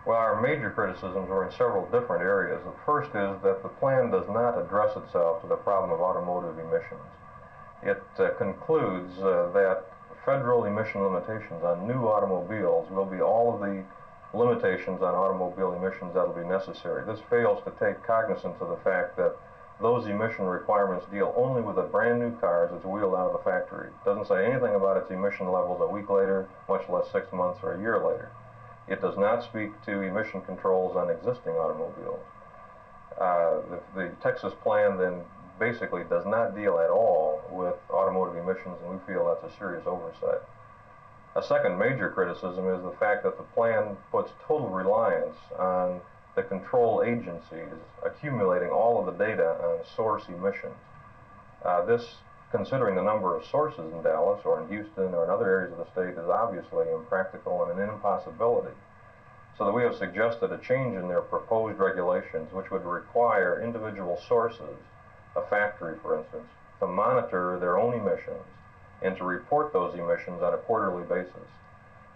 Well, our major criticisms were in several different areas. The first is that the plan does not address itself to the problem of automotive emissions. It concludes that federal emission limitations on new automobiles will be all of the limitations on automobile emissions that will be necessary. This fails to take cognizance of the fact that those emission requirements deal only with a brand new car as it's wheeled out of the factory. It doesn't say anything about its emission levels a week later, much less 6 months or a year later. It does not speak to emission controls on existing automobiles. The Texas plan then basically does not deal at all with automotive emissions, and we feel that's a serious oversight. A second major criticism is the fact that the plan puts total reliance on the control agencies accumulating all of the data on source emissions. This, considering the number of sources in Dallas or in Houston or in other areas of the state, is obviously impractical and an impossibility. So that we have suggested a change in their proposed regulations, which would require individual sources, a factory for instance, to monitor their own emissions and to report those emissions on a quarterly basis.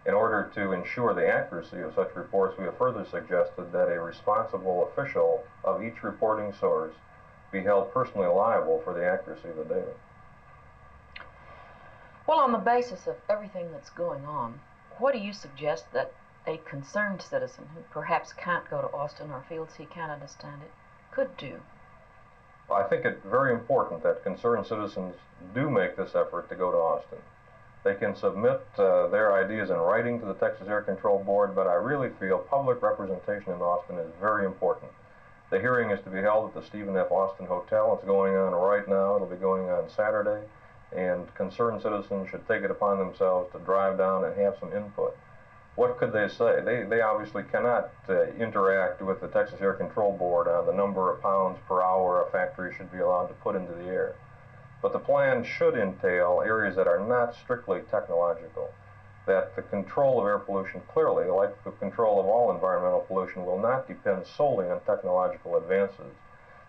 In order to ensure the accuracy of such reports, we have further suggested that a responsible official of each reporting source be held personally liable for the accuracy of the data. Well, on the basis of everything that's going on, what do you suggest that a concerned citizen who perhaps can't go to Austin or feels he can't understand it could do? I think it's very important that concerned citizens do make this effort to go to Austin. They can submit their ideas in writing to the Texas Air Control Board, but I really feel public representation in Austin is very important. The hearing is to be held at the Stephen F. Austin Hotel. It's going on right now. It'll be going on Saturday, and concerned citizens should take it upon themselves to drive down and have some input. What could they say? They obviously cannot interact with the Texas Air Control Board on the number of pounds per hour a factory should be allowed to put into the air. But the plan should entail areas that are not strictly technological, that the control of air pollution clearly, like the control of all environmental pollution, will not depend solely on technological advances,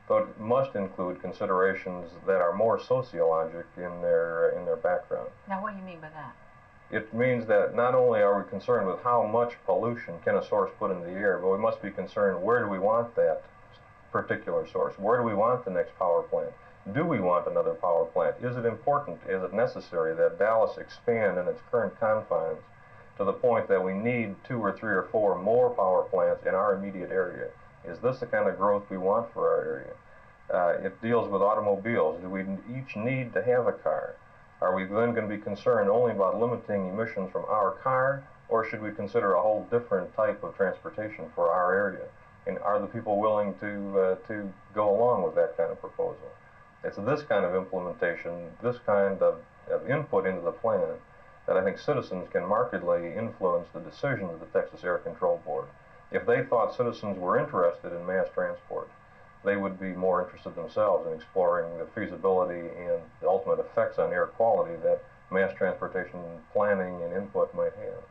but must include considerations that are more sociologic in their background. Now, what do you mean by that? It means that not only are we concerned with how much pollution can a source put in the air, but we must be concerned, where do we want that particular source? Where do we want the next power plant? Do we want another power plant? Is it important, is it necessary that Dallas expand in its current confines to the point that we need 2 or 3 or 4 more power plants in our immediate area? Is this the kind of growth we want for our area? It deals with automobiles. Do we each need to have a car? Are we then going to be concerned only about limiting emissions from our car, or should we consider a whole different type of transportation for our area? And are the people willing to go along with that kind of proposal? It's this kind of implementation, this kind of input into the plan, that I think citizens can markedly influence the decisions of the Texas Air Control Board. If they thought citizens were interested in mass transport, they would be more interested themselves in exploring the feasibility and the ultimate effects on air quality that mass transportation planning and input might have.